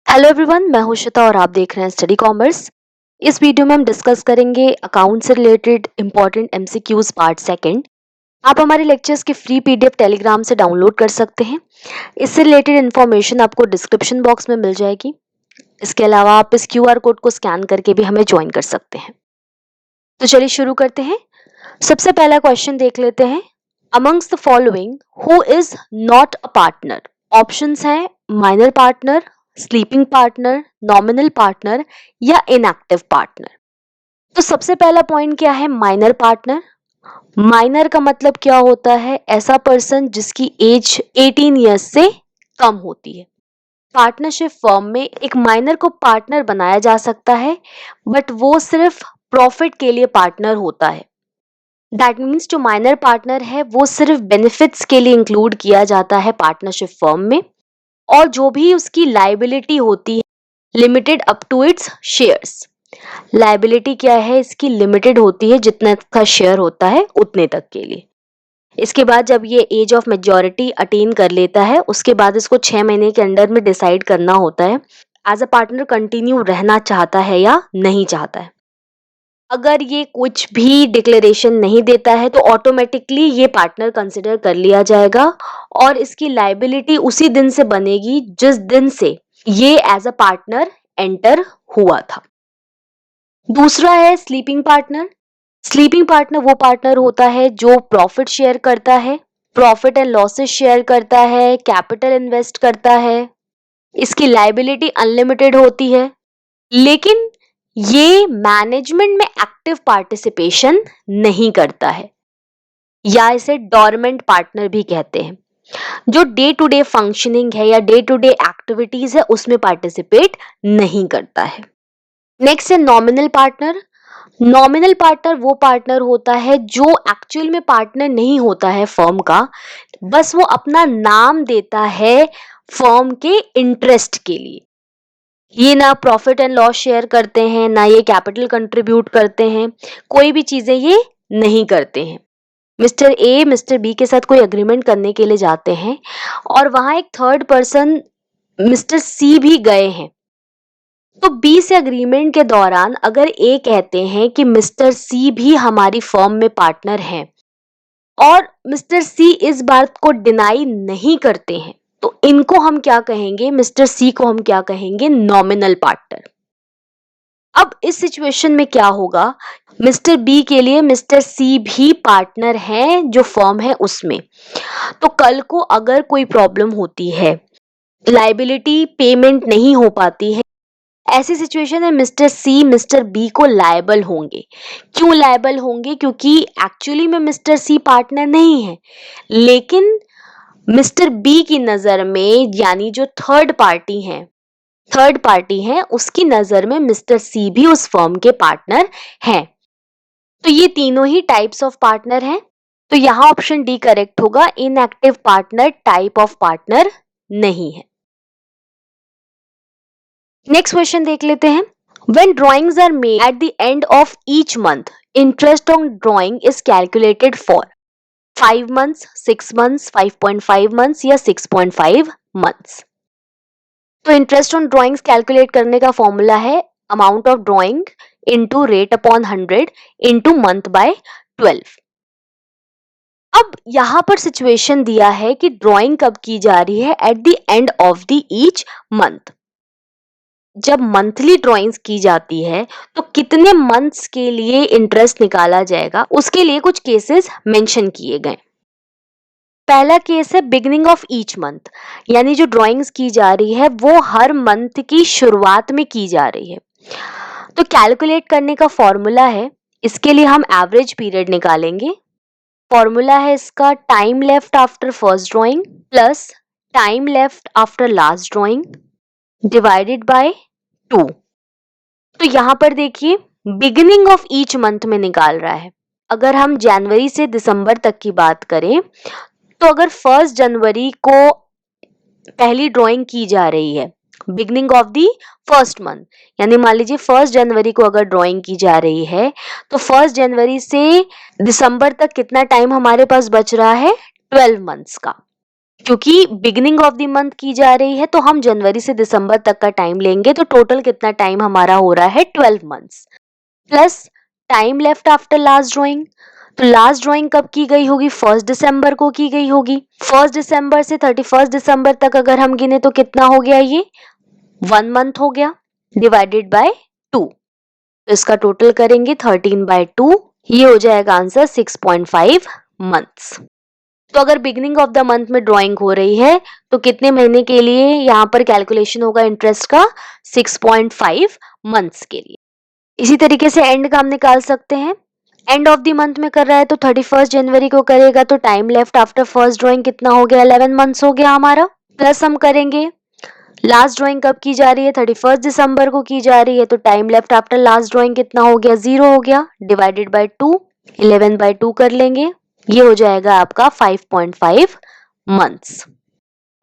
Hello everyone, मैं हूं श्वेता और आप देख रहे हैं स्टडी कॉमर्स। इस वीडियो में हम डिस्कस करेंगे अकाउंट से related important MCQs part second. आप हमारे लेक्चर्स की फ्री पीडीएफ टेलीग्राम से डाउनलोड कर सकते हैं। इससे रिलेटेड इन्फॉर्मेशन आपको डिस्क्रिप्शन बॉक्स में मिल जाएगी। इसके अलावा आप इस क्यूआर कोड को स्कैन करके भी हमें ज्वाइन कर सकते हैं। तो चलिए शुरू करते हैं। सबसे पहला क्वेश्चन देख लेते हैं। Amongst the following who is not a partner? Options हैं minor partner, sleeping partner, nominal partner या इनएक्टिव पार्टनर। तो सबसे पहला पॉइंट क्या है? Minor partner. माइनर का मतलब क्या होता है? ऐसा पर्सन जिसकी एज 18 ईयर्स से कम होती है। पार्टनरशिप फर्म में एक माइनर को पार्टनर बनाया जा सकता है, बट वो सिर्फ प्रॉफिट के लिए पार्टनर होता है। दैट मीन्स जो माइनर पार्टनर है वो सिर्फ बेनिफिट्स के लिए इंक्लूड किया जाता है पार्टनरशिप फर्म में, और जो भी उसकी लाइबिलिटी होती है limited up to its shares. Liability क्या है? इसकी लिमिटेड होती है, जितना इसका शेयर होता है उतने तक के लिए। इसके बाद जब ये एज ऑफ मेजॉरिटी अटेन कर लेता है, उसके बाद इसको 6 महीने के अंडर में डिसाइड करना होता है एज अ पार्टनर कंटिन्यू रहना चाहता है या नहीं चाहता है। अगर ये कुछ भी डिक्लेरेशन नहीं देता है तो ऑटोमेटिकली ये पार्टनर कंसिडर कर लिया जाएगा और इसकी लाइबिलिटी उसी दिन से बनेगी जिस दिन से ये एज अ पार्टनर एंटर हुआ था। दूसरा है स्लीपिंग पार्टनर। स्लीपिंग पार्टनर वो पार्टनर होता है जो प्रॉफिट शेयर करता है, प्रॉफिट एंड लॉसेस शेयर करता है, कैपिटल इन्वेस्ट करता है। इसकी लाइबिलिटी अनलिमिटेड होती है, लेकिन ये मैनेजमेंट में एक्टिव पार्टिसिपेशन नहीं करता है, या इसे डोरमेंट पार्टनर भी कहते हैं। जो डे टू डे फंक्शनिंग है या डे टू डे एक्टिविटीज है उसमें पार्टिसिपेट नहीं करता है। नेक्स्ट है नॉमिनल पार्टनर। नॉमिनल पार्टनर वो पार्टनर होता है जो एक्चुअल में पार्टनर नहीं होता है फर्म का, बस वो अपना नाम देता है फर्म के इंटरेस्ट के लिए। ये ना प्रॉफिट एंड लॉस शेयर करते हैं, ना ये कैपिटल कंट्रीब्यूट करते हैं, कोई भी चीजें ये नहीं करते हैं। मिस्टर ए मिस्टर बी के साथ कोई अग्रीमेंट करने के लिए जाते हैं और वहां एक थर्ड पर्सन मिस्टर सी भी गए हैं, तो बी से अग्रीमेंट के दौरान अगर ए कहते हैं कि मिस्टर सी भी हमारी फर्म में पार्टनर हैं और मिस्टर सी इस बात को डिनाई नहीं करते हैं, तो इनको हम क्या कहेंगे? मिस्टर सी को हम क्या कहेंगे? Nominal partner. अब इस सिचुएशन में क्या होगा? मिस्टर बी के लिए मिस्टर सी भी पार्टनर हैं जो फर्म है उसमें। तो कल को अगर कोई प्रॉब्लम होती है, लायबिलिटी पेमेंट नहीं हो पाती है, ऐसी सिचुएशन में मिस्टर सी मिस्टर बी को लायबल होंगे। क्यों लायबल होंगे? क्योंकि एक्चुअली में मिस्टर सी पार्टनर नहीं है, लेकिन मिस्टर बी की नजर में, यानी जो थर्ड पार्टी है उसकी नजर में मिस्टर सी भी उस फर्म के पार्टनर हैं। तो ये तीनों ही टाइप्स ऑफ पार्टनर हैं। तो यहाँ ऑप्शन डी करेक्ट होगा। Inactive partner type of partner नहीं है। नेक्स्ट क्वेश्चन देख लेते हैं। When drawings are made at the end of each month, interest on drawing is calculated for 5 months, 6 months, 5.5 months या 6.5 months। तो इंटरेस्ट ऑन ड्राइंग्स कैलकुलेट करने का formula है amount of drawing into rate upon 100 into month by 12। अब यहां पर situation दिया है कि ड्राइंग कब की जा रही है? At the end of the each month. जब मंथली ड्राइंग्स की जाती है तो कितने मंथ्स के लिए इंटरेस्ट निकाला जाएगा, उसके लिए कुछ केसेस मेंशन किए गए। पहला केस है बिगिनिंग ऑफ ईच मंथ, यानी जो ड्राइंग्स की जा रही है वो हर मंथ की शुरुआत में की जा रही है। तो कैलकुलेट करने का फॉर्मूला है, इसके लिए हम एवरेज पीरियड निकालेंगे। फॉर्मूला है इसका time left after first drawing plus time left after last drawing divided by 2। तो यहां पर देखिए बिगिनिंग ऑफ ईच मंथ में निकाल रहा है। अगर हम जनवरी से दिसंबर तक की बात करें, तो अगर 1 जनवरी को पहली ड्राइंग की जा रही है, beginning of the first month, यानी मान लीजिए 1 जनवरी को अगर ड्राइंग की जा रही है, तो 1 जनवरी से दिसंबर तक कितना टाइम हमारे पास बच रहा है? 12 मंथ्स का। क्योंकि बिगिनिंग ऑफ द मंथ की जा रही है तो हम जनवरी से दिसंबर तक का टाइम लेंगे, तो टोटल कितना टाइम हमारा हो रहा है 12 months plus time left after last drawing. तो लास्ट ड्राइंग कब की गई होगी? 1 दिसंबर को की गई होगी। 1 दिसंबर से 31 दिसंबर तक अगर हम गिने तो कितना हो गया? ये 1 मंथ हो गया, डिवाइडेड बाय 2। तो इसका टोटल करेंगे 13/2, ये हो जाएगा आंसर 6.5 मंथ्स। तो अगर बिगिनिंग ऑफ द मंथ में ड्राइंग हो रही है तो कितने महीने के लिए यहाँ पर कैलकुलेशन होगा इंटरेस्ट का? 6.5 मंथ्स के लिए। इसी तरीके से एंड का हम निकाल सकते हैं। एंड ऑफ द मंथ में कर रहा है तो 31 जनवरी को करेगा, तो time left after first drawing कितना हो गया? 11 मंथ्स हो गया हमारा। प्लस हम करेंगे लास्ट ड्राइंग कब की जा रही है? 31 दिसंबर को की जा रही है, तो time left after last drawing कितना हो गया? 0 हो गया, डिवाइडेड बाय 2, 11/2 कर लेंगे, ये हो जाएगा आपका 5.5 मंथ्स।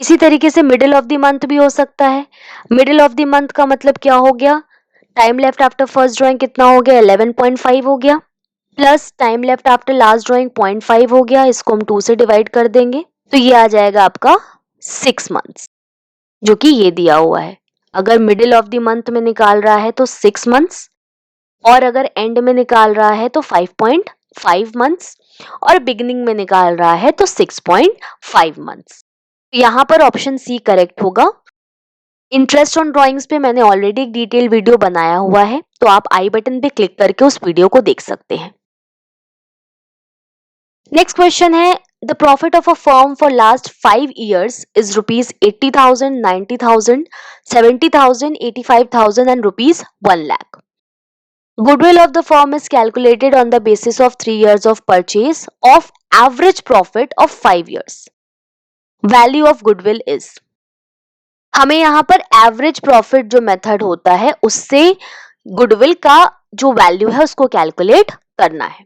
इसी तरीके से मिडिल ऑफ द मंथ भी हो सकता है। मिडिल ऑफ द मंथ का मतलब क्या हो गया? Time left after first drawing कितना हो गया? 11.5 हो गया, plus time left after last drawing 0.5 हो गया, इसको हम 2 से डिवाइड कर देंगे, तो ये आ जाएगा आपका 6 मंथ्स, जो कि ये दिया हुआ है। अगर मिडिल ऑफ द मंथ में निकाल रहा है तो 6 मंथ्स, और अगर एंड में निकाल रहा है तो 5.5 मंथ्स, और बिगिनिंग में निकाल रहा है तो 6.5 मंथ्स। यहाँ पर ऑप्शन सी करेक्ट होगा। इंटरेस्ट ऑन ड्राइंग्स पे मैंने ऑलरेडी एक डिटेल वीडियो बनाया हुआ है, तो आप आई बटन पे क्लिक करके उस वीडियो को देख सकते हैं। नेक्स्ट क्वेश्चन है, the profit of a firm for last 5 years is ₹80,000, 90,000, 70,000, 85,000 and ₹1,00,000. Goodwill of the firm is calculated on the basis of 3 years of purchase of average profit of 5 years. Value of goodwill is. हमें यहाँ पर average profit जो method होता है उससे goodwill का जो value है उसको कैलकुलेट करना है।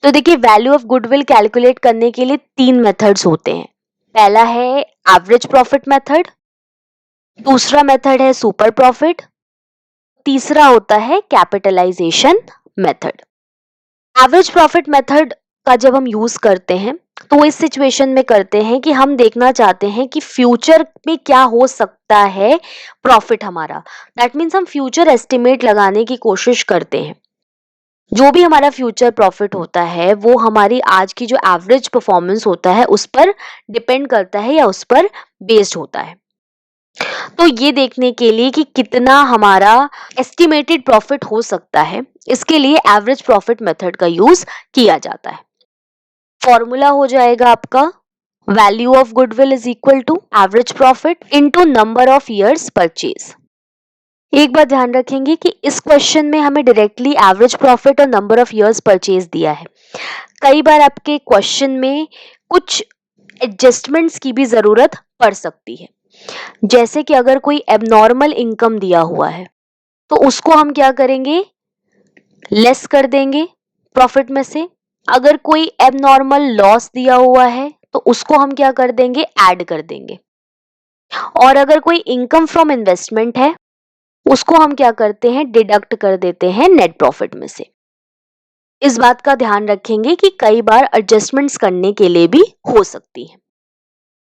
तो देखिए, वैल्यू ऑफ गुडविल कैलकुलेट करने के लिए 3 मेथड्स होते हैं। पहला है एवरेज प्रॉफिट मेथड, दूसरा मेथड है सुपर प्रॉफिट, तीसरा होता है capitalisation method. Average profit method का जब हम यूज करते हैं तो इस सिचुएशन में करते हैं कि हम देखना चाहते हैं कि फ्यूचर में क्या हो सकता है प्रॉफिट हमारा। दैट मीन्स हम फ्यूचर एस्टिमेट लगाने की कोशिश करते हैं। जो भी हमारा फ्यूचर प्रॉफिट होता है वो हमारी आज की जो एवरेज परफॉर्मेंस होता है उस पर डिपेंड करता है या उस पर बेस्ड होता है। तो ये देखने के लिए कि कितना हमारा एस्टिमेटेड प्रॉफिट हो सकता है, इसके लिए एवरेज प्रॉफिट मेथड का यूज किया जाता है। फॉर्मूला हो जाएगा आपका value of goodwill is equal to average profit into number of years purchase. एक बात ध्यान रखेंगे कि इस क्वेश्चन में हमें डायरेक्टली एवरेज प्रॉफिट और नंबर ऑफ इयर्स परचेज दिया है। कई बार आपके क्वेश्चन में कुछ एडजस्टमेंट्स की भी जरूरत पड़ सकती है। जैसे कि अगर कोई एबनॉर्मल इनकम दिया हुआ है तो उसको हम क्या करेंगे? लेस कर देंगे प्रॉफिट में से। अगर कोई एबनॉर्मल लॉस दिया हुआ है तो उसको हम क्या कर देंगे? ऐड कर देंगे। और अगर कोई इनकम फ्रॉम इन्वेस्टमेंट है उसको हम क्या करते हैं? डिडक्ट कर देते हैं नेट प्रॉफिट में से। इस बात का ध्यान रखेंगे कि कई बार एडजस्टमेंट्स करने के लिए भी हो सकती है।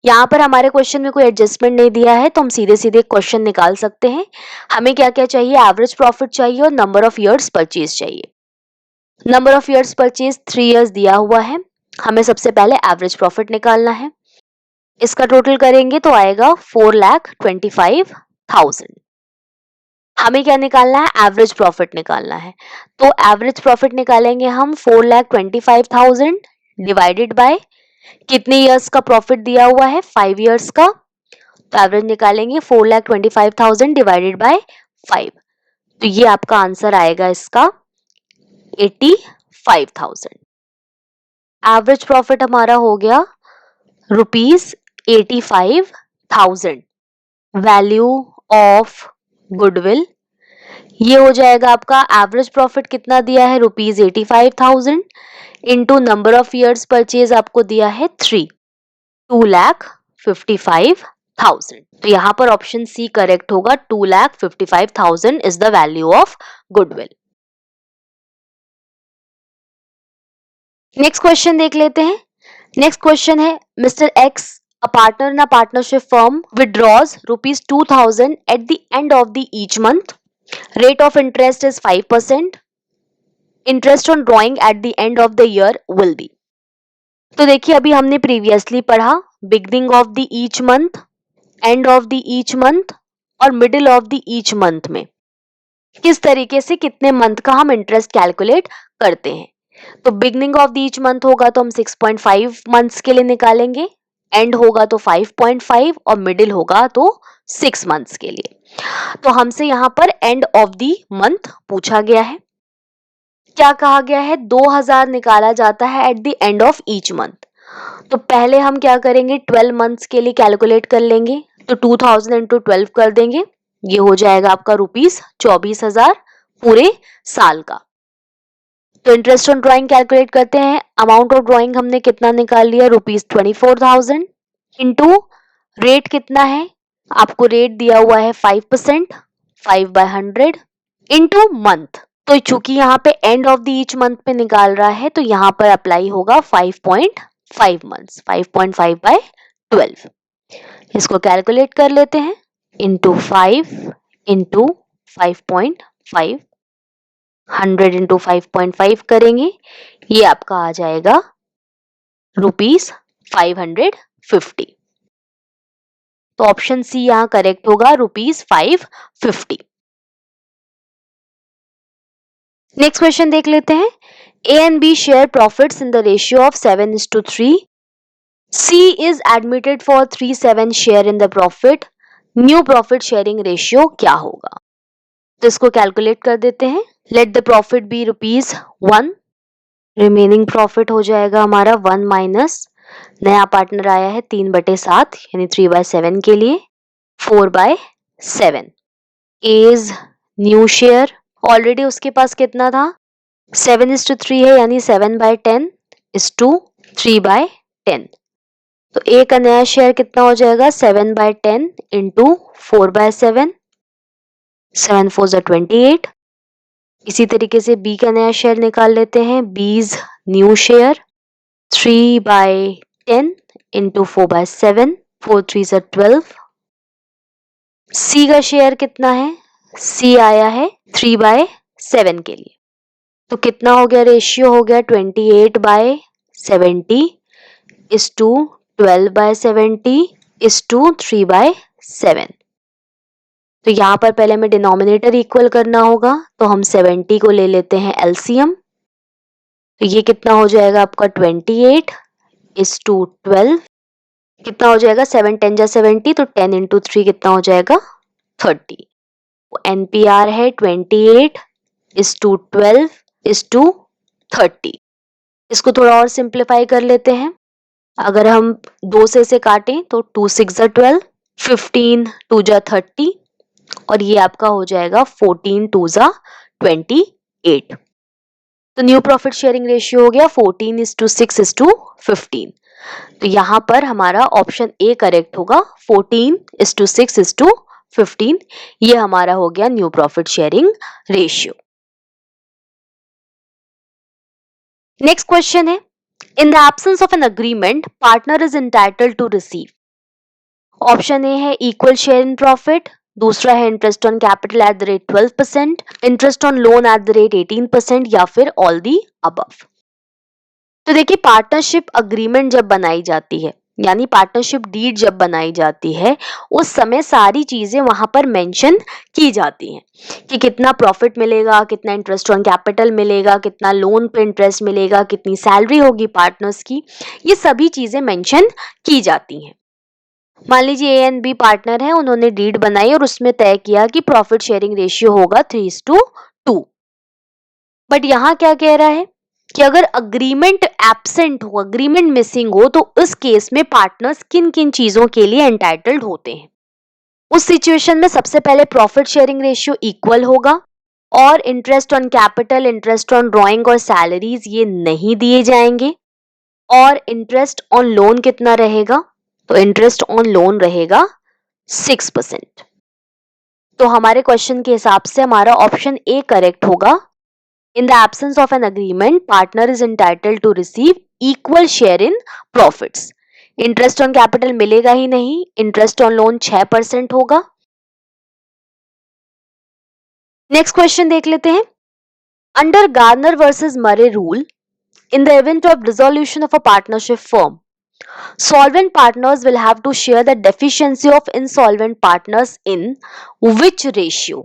यहाँ पर हमारे क्वेश्चन में कोई एडजस्टमेंट नहीं दिया है तो हम सीधे सीधे क्वेश्चन निकाल सकते हैं। हमें क्या क्या चाहिए? एवरेज प्रॉफिट चाहिए और नंबर ऑफ इयर्स परचेज चाहिए। Number of years purchase 3 years दिया हुआ है, हमें सबसे पहले एवरेज प्रॉफिट निकालना है। इसका टोटल करेंगे तो आएगा 4,25,000। हमें क्या निकालना है? एवरेज प्रॉफिट निकालना है। तो एवरेज प्रॉफिट निकालेंगे हम 4,25,000 डिवाइडेड बाय कितने इयर्स का प्रॉफिट दिया हुआ है? 5 इयर्स का। तो एवरेज निकालेंगे 4,25,000 डिवाइडेड बाय 5, तो ये आपका आंसर आएगा इसका 85,000। एवरेज प्रॉफिट हमारा हो गया ₹85,000। वैल्यू ऑफ गुडविल ये हो जाएगा आपका एवरेज प्रॉफिट कितना दिया है? ₹85,000 into number of years purchase आपको दिया है 3, 2,55,000। तो यहाँ पर ऑप्शन सी करेक्ट होगा। 2,55,000 is the value of goodwill. Next question देख लेते हैं। नेक्स्ट क्वेश्चन है, mister x a partner in a partnership firm withdraws rupees 2000 at the end of the each month. Rate of interest is 5%. Interest on drawing at the end of the year will be. तो देखिए अभी हमने previously पढ़ा beginning of the each month, end of the each month और middle of the each month में किस तरीके से कितने मंथ का हम इंटरेस्ट कैलकुलेट करते हैं। तो beginning of the each month होगा तो हम 6.5 मंथ्स के लिए निकालेंगे, एंड होगा तो 5.5 और मिडिल होगा तो 6 मंथ्स के लिए। तो हमसे यहाँ पर एंड ऑफ द मंथ पूछा गया है। क्या कहा गया है, 2000 निकाला जाता है at the end of each month. तो पहले हम क्या करेंगे, 12 मंथ्स के लिए कैलकुलेट कर लेंगे। तो 2000 इंटू 12 कर देंगे, ये हो जाएगा आपका रुपीस 24,000 पूरे साल का। तो इंटरेस्ट ऑन ड्राइंग कैलकुलेट करते हैं। अमाउंट ऑफ ड्राइंग हमने कितना निकाल लिया, रुपीस 24,000 इंटू रेट कितना है, आपको रेट दिया हुआ है 5%, 5/100 इंटू मंथ। तो चूंकि यहाँ पे and of the each month पे निकाल रहा है तो यहाँ पर अप्लाई होगा 5.5 मंथ्स, 5.5/12। इसको कैलकुलेट कर लेते हैं, इंटू 5 इंटू 5.5, 100 इंटू 5.5 करेंगे, ये आपका आ जाएगा रुपीस 550। तो ऑप्शन सी यहाँ करेक्ट होगा, रुपीस 550। नेक्स्ट क्वेश्चन देख लेते हैं। A and B share profits in the ratio of 7:3। C is admitted for 3/7 share in the profit. New profit sharing ratio क्या होगा। तो इसको कैलकुलेट कर देते हैं। Let the profit be ₹1, remaining profit हो जाएगा हमारा 1 माइनस, नया पार्टनर आया है 3/7 यानी 3/7 के लिए 4/7 इज न्यू शेयर। ऑलरेडी उसके पास कितना था, 7:3 है यानी 7/10 इज टू 3/10। तो ए का नया शेयर कितना हो जाएगा, 7/10 इंटू 4/7, 7 4 28। इसी तरीके से बी का नया शेयर निकाल लेते हैं। बीज न्यू शेयर 3/10 इंटू 4/7, 4 3 12। सी का शेयर कितना है, सी आया है 3/7 के लिए। तो कितना हो गया, रेशियो हो गया 28/70 इज टू 12/70 इज टू 3/7। तो यहाँ पर पहले हमें डिनोमिनेटर इक्वल करना होगा, तो हम 70 को ले लेते हैं एलसीएम। तो ये कितना हो जाएगा आपका 28 इज टू 12, कितना हो जाएगा 7 10 जा 70, तो 10 इंटू 3 कितना हो जाएगा 30। एनपीआर है 28 इज टू 12 इज टू 30। इसको थोड़ा और सिंप्लीफाई कर लेते हैं। अगर हम 2 से काटें तो 2 6 जा 12, 15 2 जा 30 और ये आपका हो जाएगा 14 2 जा 28। तो न्यू प्रॉफिट शेयरिंग रेशियो हो गया 14:6:15। तो यहाँ पर हमारा ऑप्शन ए करेक्ट होगा, 14:6:15। ये हमारा हो गया new profit sharing ratio. Next question है, in the absence of an agreement partner is entitled to receive. Option A है इक्वल शेयर इन प्रॉफिट, दूसरा है interest on capital at the rate 12%, interest on loan at the rate 18% या फिर all the above. तो देखिए partnership agreement जब बनाई जाती है यानी पार्टनरशिप डीड जब बनाई जाती है उस समय सारी चीजें वहां पर मेंशन की जाती हैं कि कितना प्रॉफिट मिलेगा, कितना इंटरेस्ट ऑन कैपिटल मिलेगा, कितना लोन पे इंटरेस्ट मिलेगा, कितनी सैलरी होगी पार्टनर्स की, ये सभी चीजें मेंशन की जाती हैं। मान लीजिए ए एंड बी पार्टनर है, उन्होंने डीड बनाई और उसमें तय किया कि प्रॉफिट शेयरिंग रेशियो होगा 3:2। बट यहाँ क्या कह रहा है कि अगर अग्रीमेंट एब्सेंट हो, अग्रीमेंट मिसिंग हो, तो उस केस में पार्टनर्स किन किन चीजों के लिए एंटाइटल्ड होते हैं। उस सिचुएशन में सबसे पहले प्रॉफिट शेयरिंग रेशियो इक्वल होगा और interest on capital, interest on drawing और सैलरीज ये नहीं दिए जाएंगे। और इंटरेस्ट ऑन लोन कितना रहेगा, तो इंटरेस्ट ऑन लोन रहेगा 6%। तो हमारे क्वेश्चन के हिसाब से हमारा ऑप्शन ए करेक्ट होगा, In the absence of an agreement, partner is entitled to receive equal share in profits. Interest on capital मिलेगा ही नहीं, इंटरेस्ट ऑन लोन 6% होगा। नेक्स्ट क्वेश्चन देख लेते हैं। Under Garner versus Murray rule, in the event of dissolution of a partnership firm, solvent partners will have to share the deficiency of insolvent partners in which ratio?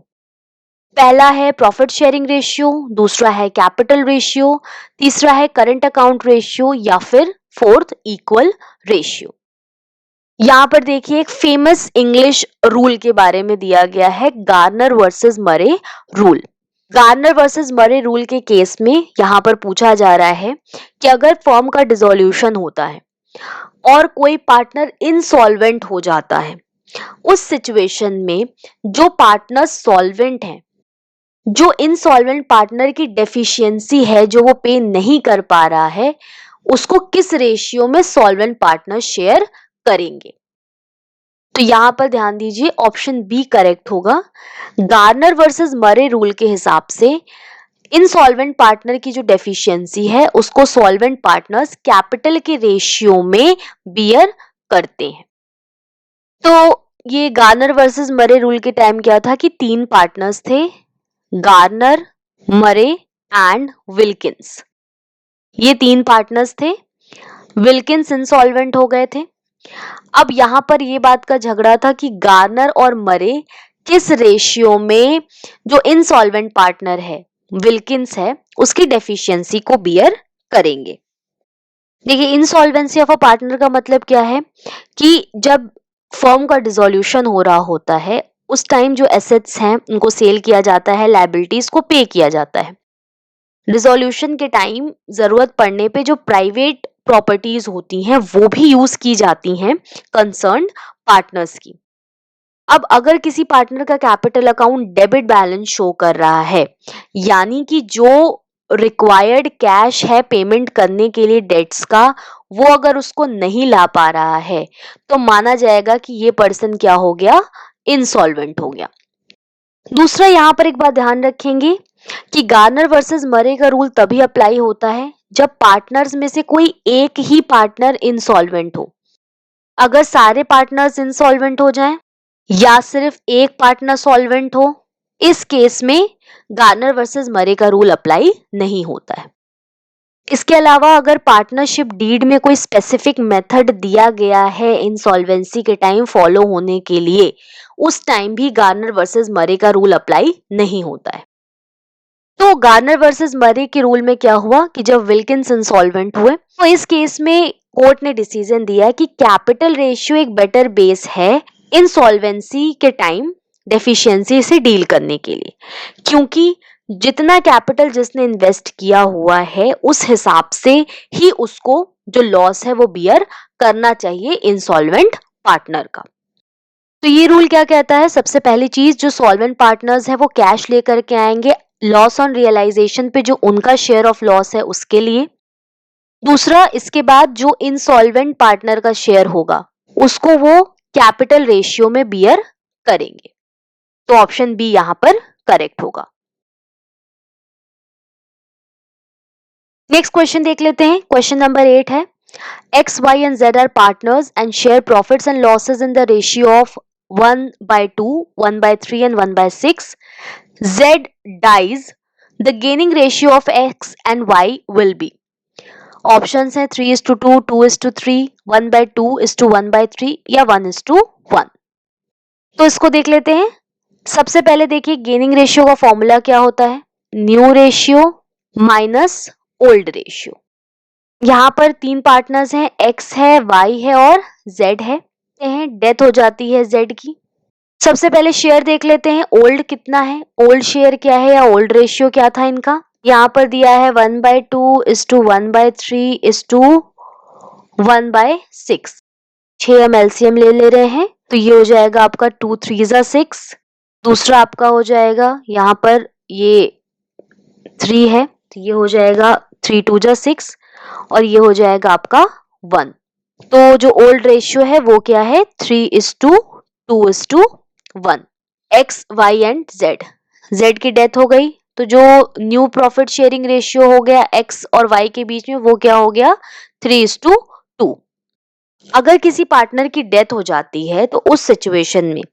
पहला है profit sharing ratio, दूसरा है capital ratio, तीसरा है current account ratio या फिर fourth equal ratio. यहां पर देखिए एक फेमस इंग्लिश रूल के बारे में दिया गया है, Garner versus Murray rule. Garner versus Murray rule के केस में यहां पर पूछा जा रहा है कि अगर फर्म का डिसोल्यूशन होता है और कोई पार्टनर इनसॉल्वेंट हो जाता है, उस सिचुएशन में जो पार्टनर सॉल्वेंट है, जो इनसॉल्वेंट पार्टनर की डेफिशिएंसी है, जो वो पे नहीं कर पा रहा है, उसको किस रेशियो में सॉल्वेंट पार्टनर शेयर करेंगे। तो यहां पर ध्यान दीजिए, ऑप्शन बी करेक्ट होगा। गार्नर वर्सेस मरे रूल के हिसाब से इनसॉल्वेंट पार्टनर की जो डेफिशिएंसी है उसको सॉल्वेंट पार्टनर्स कैपिटल के रेशियो में बियर करते हैं। तो ये गार्नर वर्सेस मरे रूल के टाइम क्या था कि 3 पार्टनर्स थे, गार्नर, मरे एंड विल्किंस। ये 3 पार्टनर्स थे। विल्किंस इंसॉल्वेंट हो गए थे। अब यहां पर ये बात का झगड़ा था कि गार्नर और मरे किस रेशियो में जो इनसॉल्वेंट पार्टनर है, विल्किंस है, उसकी डेफिशिएंसी को बियर करेंगे। देखिए, इनसॉल्वेंसी ऑफ अ पार्टनर का मतलब क्या है कि जब फर्म का डिसोल्यूशन हो रहा होता है, उस टाइम जो एसेट्स हैं उनको सेल किया जाता है, लायबिलिटीज को पे किया जाता है। डिसोल्यूशन के टाइम जरूरत पड़ने पे जो प्राइवेट प्रॉपर्टीज होती हैं वो भी यूज की जाती हैं कंसर्न्ड पार्टनर्स की। अब अगर किसी पार्टनर का capital account debit balance show कर रहा है, यानी कि जो रिक्वायर्ड कैश है पेमेंट करने के लिए डेट्स का, वो अगर उसको नहीं ला पा रहा है, तो माना जाएगा कि ये पर्सन क्या हो गया, इंसॉल्वेंट हो गया। दूसरा, यहां पर एक बात ध्यान रखेंगे कि गार्नर वर्सेस मरे का रूल तभी अप्लाई होता है जब पार्टनर्स में से कोई एक ही पार्टनर इंसॉल्वेंट हो। अगर सारे पार्टनर्स इंसॉल्वेंट हो जाएं या सिर्फ एक पार्टनर सॉल्वेंट हो, इस केस में गार्नर वर्सेस मरे का रूल अप्लाई नहीं होता है। इसके अलावा अगर पार्टनरशिप डीड में कोई स्पेसिफिक मेथड दिया गया है इंसॉल्वेंसी के टाइम फॉलो होने के लिए, उस टाइम भी गार्नर वर्सेस मरे का रूल अप्लाई नहीं होता है। तो गार्नर वर्सेस मरे के रूल में क्या हुआ कि जब विल्किंस इंसॉल्वेंट हुए, तो इस केस में कोर्ट ने डिसीजन दिया कि कैपिटल रेशियो एक बेटर बेस है इंसॉल्वेंसी के टाइम डेफिशिएंसी से डील करने के लिए, क्योंकि जितना कैपिटल जिसने इन्वेस्ट किया हुआ है उस हिसाब से ही उसको जो लॉस है वो बियर करना चाहिए इंसॉल्वेंट पार्टनर का। तो ये रूल क्या कहता है, सबसे पहली चीज, जो सॉल्वेंट पार्टनर्स है वो कैश लेकर के आएंगे लॉस ऑन रियलाइजेशन पे, जो उनका शेयर ऑफ लॉस है उसके लिए। दूसरा, इसके बाद जो इंसॉल्वेंट पार्टनर का शेयर होगा उसको वो कैपिटल रेशियो में बियर करेंगे। तो ऑप्शन बी यहां पर करेक्ट होगा। नेक्स्ट क्वेश्चन देख लेते हैं। क्वेश्चन नंबर 8 है, X, Y and Z are partners and share profits and losses in the ratio of 1/2, 1/3 and 1/6. Z dies. The gaining ratio of X and Y will be. Options हैं 3:2, 2:3, 1/2:1/3 या 1:1। तो इसको देख लेते हैं। सबसे पहले देखिए, गेनिंग रेशियो का फॉर्मूला क्या होता है, new ratio minus old ratio. यहाँ पर 3 पार्टनर्स हैं, X है, Y है और Z है। डेथ हो जाती है Z की। सबसे पहले शेयर देख लेते हैं, ओल्ड कितना है, ओल्ड शेयर क्या है या ओल्ड रेशियो क्या था इनका। यहाँ पर दिया है 1/2:1/3:1/6। 6 हम एलसीएम ले रहे हैं, तो ये हो जाएगा आपका 2 3 6। दूसरा आपका हो जाएगा, यहाँ पर ये 3 है, तो ये हो जाएगा 3 2 6 और ये हो जाएगा आपका 1। तो जो ओल्ड रेशियो है वो क्या है, 3:2:1। X, Y and Z। Z की डेथ हो गई तो जो न्यू प्रॉफिट शेयरिंग रेशियो हो गया x और y के बीच में वो क्या हो गया 3:2। अगर किसी पार्टनर की डेथ हो जाती है तो उस सिचुएशन में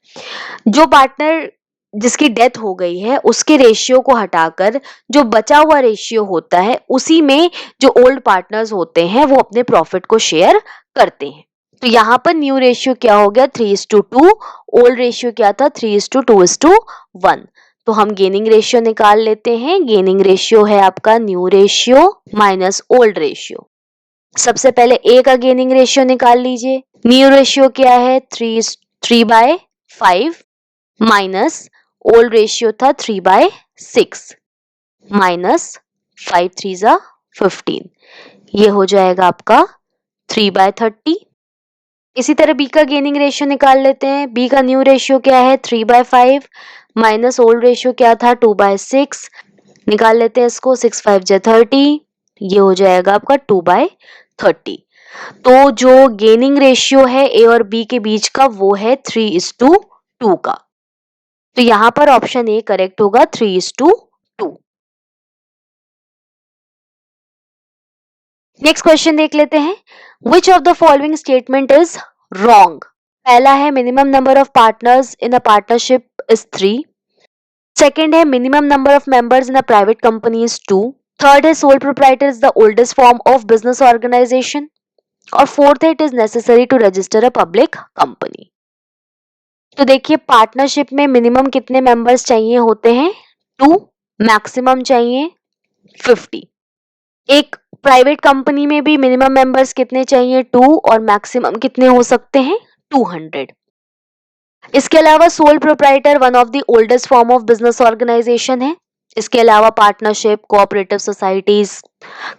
जो पार्टनर जिसकी डेथ हो गई है उसके रेशियो को हटाकर जो बचा हुआ रेशियो होता है उसी में जो ओल्ड पार्टनर्स होते हैं वो अपने प्रॉफिट को शेयर करते हैं। तो यहाँ पर न्यू रेशियो क्या हो गया 3:2, ओल्ड रेशियो क्या था 3:2:1। तो हम गेनिंग रेशियो निकाल लेते हैं। गेनिंग रेशियो है आपका new ratio minus old ratio. सबसे पहले ए का गेनिंग रेशियो निकाल लीजिए। न्यू रेशियो क्या है 3/5 माइनस ओल्ड रेशियो था 3/6 माइनस 5×3=15। ये हो जाएगा आपका 3/30। इसी तरह बी का गेनिंग रेशियो निकाल लेते हैं। बी का न्यू रेशियो क्या है 3/5 माइनस ओल्ड रेशियो क्या था 2/6। निकाल लेते हैं इसको 6×5=30। ये हो जाएगा आपका 2/30। तो जो गेनिंग रेशियो है ए और बी के बीच का वो है 3:2 का। तो यहां पर ऑप्शन ए करेक्ट होगा 3:2। नेक्स्ट क्वेश्चन देख लेते हैं। Which of the following statement is wrong? पहला है minimum number of partners in a partnership is 3। Second है minimum number of members in a private company is 2। Third है sole proprietor is the oldest form of business organisation. और fourth है it is necessary to register a public company. तो देखिए partnership में minimum कितने members चाहिए होते हैं 2, मैक्सिमम चाहिए 50। एक प्राइवेट कंपनी में भी मिनिमम मेंबर्स कितने चाहिए 2 और मैक्सिमम कितने हो सकते हैं 200। इसके अलावा sole proprietor one of the oldest form of business organisation है। इसके अलावा पार्टनरशिप कोऑपरेटिव सोसाइटीज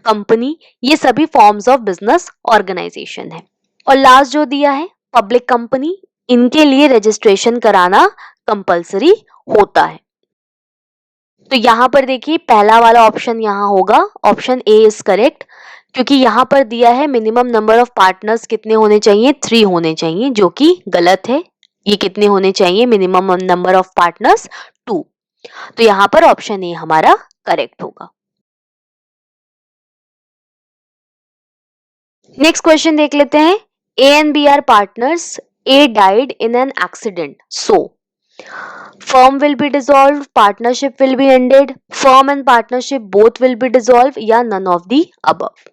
कंपनी ये सभी फॉर्म्स ऑफ बिजनेस ऑर्गेनाइजेशन है। और लास्ट जो दिया है पब्लिक कंपनी, इनके लिए रजिस्ट्रेशन कराना कंपलसरी होता है। तो यहां पर देखिए पहला वाला ऑप्शन यहां होगा, ऑप्शन ए इज करेक्ट, क्योंकि यहां पर दिया है मिनिमम नंबर ऑफ पार्टनर्स कितने होने चाहिए 3 होने चाहिए, जो कि गलत है। ये कितने होने चाहिए मिनिमम नंबर ऑफ पार्टनर्स 2। तो यहां पर ऑप्शन ए हमारा करेक्ट होगा। नेक्स्ट क्वेश्चन देख लेते हैं। A and B are partners, A died in an accident, so firm will be dissolved, partnership will be ended, firm and partnership both will be dissolved या none of the above।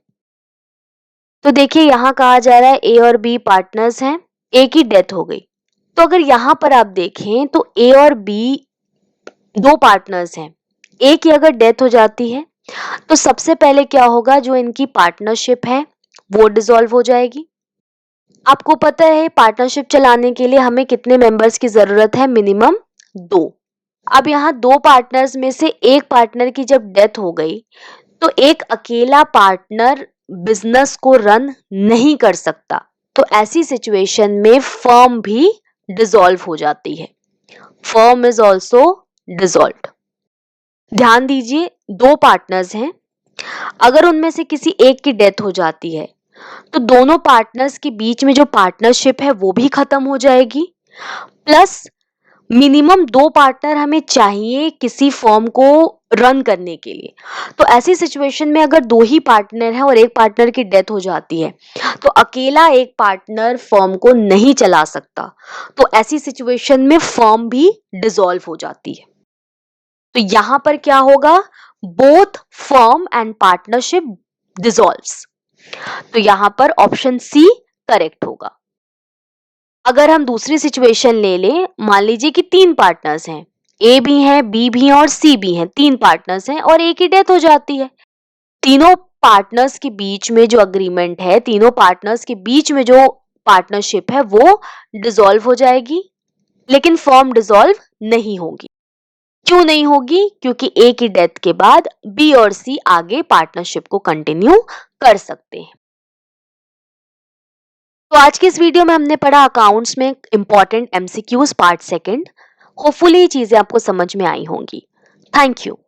तो देखिए यहां कहा जा रहा है ए और बी पार्टनर्स हैं, ए की डेथ हो गई। तो अगर यहां पर आप देखें तो ए और बी दो पार्टनर्स हैं। ए की अगर डेथ हो जाती है तो सबसे पहले क्या होगा, जो इनकी पार्टनरशिप है वो डिसॉल्व हो जाएगी। आपको पता है पार्टनरशिप चलाने के लिए हमें कितने मेंबर्स की जरूरत है, मिनिमम 2। अब यहाँ दो पार्टनर्स में से एक पार्टनर की जब डेथ हो गई तो एक अकेला पार्टनर बिजनेस को रन नहीं कर सकता। तो ऐसी सिचुएशन में फर्म भी डिसॉल्व हो जाती है। Firm is also dissolved. ध्यान दीजिए दो पार्टनर्स हैं, अगर उनमें से किसी एक की डेथ हो जाती है तो दोनों पार्टनर्स के बीच में जो पार्टनरशिप है वो भी खत्म हो जाएगी, प्लस मिनिमम 2 पार्टनर हमें चाहिए किसी फर्म को रन करने के लिए। तो ऐसी सिचुएशन में अगर 2 ही पार्टनर हैं और एक पार्टनर की डेथ हो जाती है तो अकेला एक पार्टनर फर्म को नहीं चला सकता। तो ऐसी सिचुएशन में फर्म भी डिसॉल्व हो जाती है। तो यहां पर क्या होगा, both firm and partnership dissolves. तो यहां पर ऑप्शन सी करेक्ट होगा। अगर हम दूसरी सिचुएशन ले लें, मान लीजिए कि 3 पार्टनर्स हैं, ए भी हैं, बी भी हैं और सी भी हैं, 3 पार्टनर्स हैं और ए की डेथ हो जाती है। तीनों पार्टनर्स के बीच में जो अग्रीमेंट है, तीनों पार्टनर्स के बीच में जो पार्टनरशिप है वो डिसॉल्व हो जाएगी, लेकिन फर्म डिसॉल्व नहीं होगी। क्यों नहीं होगी? क्योंकि ए की डेथ के बाद बी और सी आगे पार्टनरशिप को कंटिन्यू कर सकते हैं। तो आज की इस वीडियो में हमने पढ़ा अकाउंट्स में important MCQs part second. Hopefully ये चीजें आपको समझ में आई होंगी। Thank you.